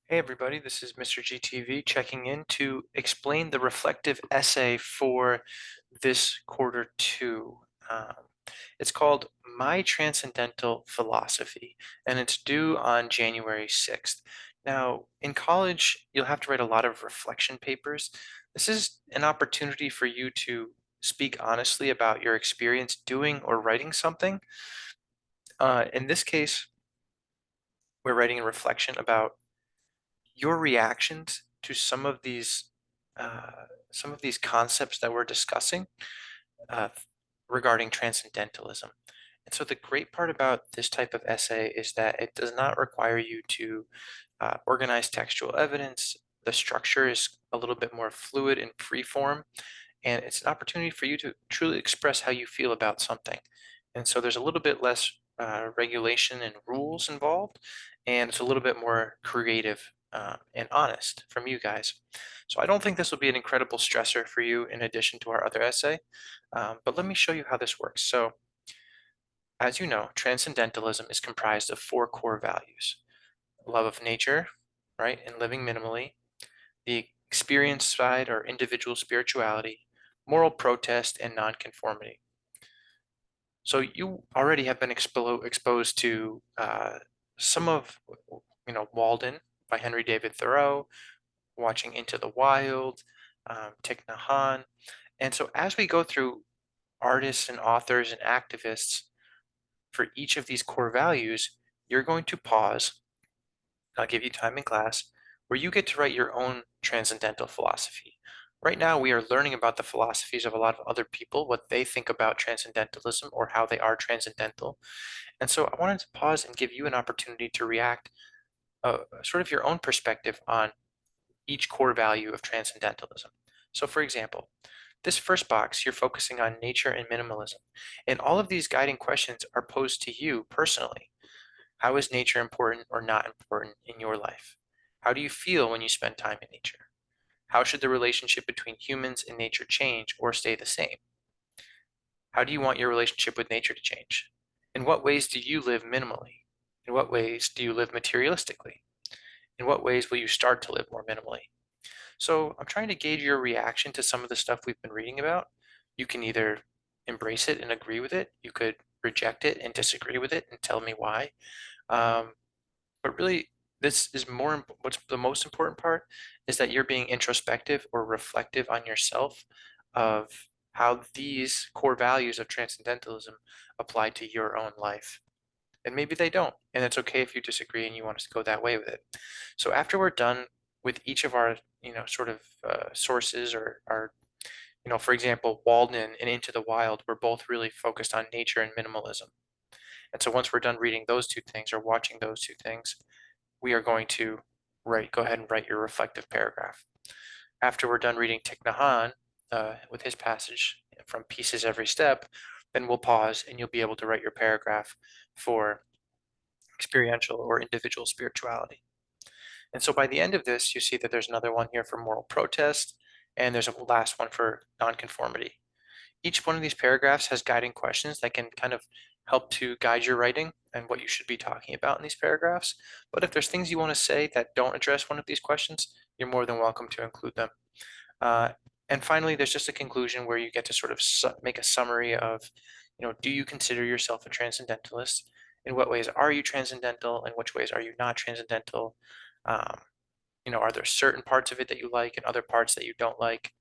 Hey everybody, this is Mr. GTV checking in to explain the reflective essay for this quarter two. Um, it's called My Transcendental Philosophy, and it's due on January 6th. Now, in college, you'll have to write a lot of reflection papers. This is an opportunity for you to speak honestly about your experience doing or writing something. In this case, we're writing a reflection about your reactions to some of these concepts that we're discussing uh, regarding transcendentalism. And so the great part about this type of essay is that it does not require you to organize textual evidence. The structure is a little bit more fluid and free form, and it's an opportunity for you to truly express how you feel about something. And so there's a little bit less regulation and rules involved, and it's a little bit more creative and honest from you guys. So I don't think this will be an incredible stressor for you in addition to our other essay, but let me show you how this works. So as you know, transcendentalism is comprised of four core values: love of nature, right, and living minimally, the experience side or individual spirituality, moral protest, and nonconformity. So you already have been exposed to some of, Walden by Henry David Thoreau, watching Into the Wild, Thich Nhat Hanh. And so as we go through artists and authors and activists for each of these core values, you're going to pause. I'll give you time in class where you get to write your own transcendental philosophy. Right now, we are learning about the philosophies of a lot of other people, what they think about transcendentalism or how they are transcendental. And so I wanted to pause and give you an opportunity to react, sort of your own perspective on each core value of transcendentalism. So, for example, this first box, you're focusing on nature and minimalism. And all of these guiding questions are posed to you personally. How is nature important or not important in your life? How do you feel when you spend time in nature? How should the relationship between humans and nature change or stay the same? How do you want your relationship with nature to change? In what ways do you live minimally? In what ways do you live materialistically? In what ways will you start to live more minimally? So I'm trying to gauge your reaction to some of the stuff we've been reading about. You can either embrace it and agree with it. You could reject it and disagree with it and tell me why. Um, But really, this is what's the most important part is that you're being introspective or reflective on yourself of how these core values of transcendentalism apply to your own life. And maybe they don't. And it's okay if you disagree and you want us to go that way with it. So after we're done with each of our, sort of sources or our, for example, Walden and Into the Wild, we're both really focused on nature and minimalism. And so once we're done reading those two things or watching those two things, we are going to go ahead and write your reflective paragraph. After we're done reading Thich Nhat Hanh with his passage from Pieces Every Step, then we'll pause and you'll be able to write your paragraph for experiential or individual spirituality. And so by the end of this, you see that there's another one here for moral protest, and there's a last one for nonconformity. Each one of these paragraphs has guiding questions that can kind of help to guide your writing and what you should be talking about in these paragraphs. But if there's things you want to say that don't address one of these questions, you're more than welcome to include them. Uh, and finally, there's just a conclusion where you get to sort of make a summary of, do you consider yourself a transcendentalist? In what ways are you transcendental? And which ways are you not transcendental? Um, are there certain parts of it that you like and other parts that you don't like?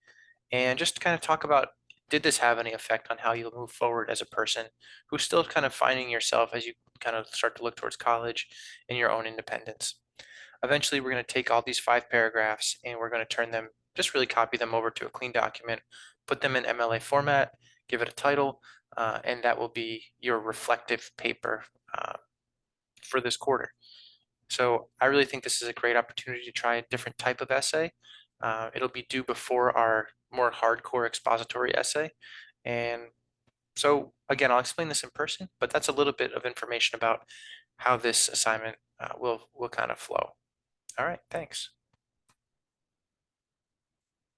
And just kind of talk about, did this have any effect on how you'll move forward as a person who's still kind of finding yourself as you kind of start to look towards college and your own independence? Eventually, we're going to take all these 5 paragraphs and we're going to turn them, just really copy them over to a clean document, put them in MLA format, give it a title, and that will be your reflective paper uh, for this quarter. So I really think this is a great opportunity to try a different type of essay. It'll be due before our more hardcore expository essay. And so again, I'll explain this in person, but that's a little bit of information about how this assignment will kind of flow. All right, thanks.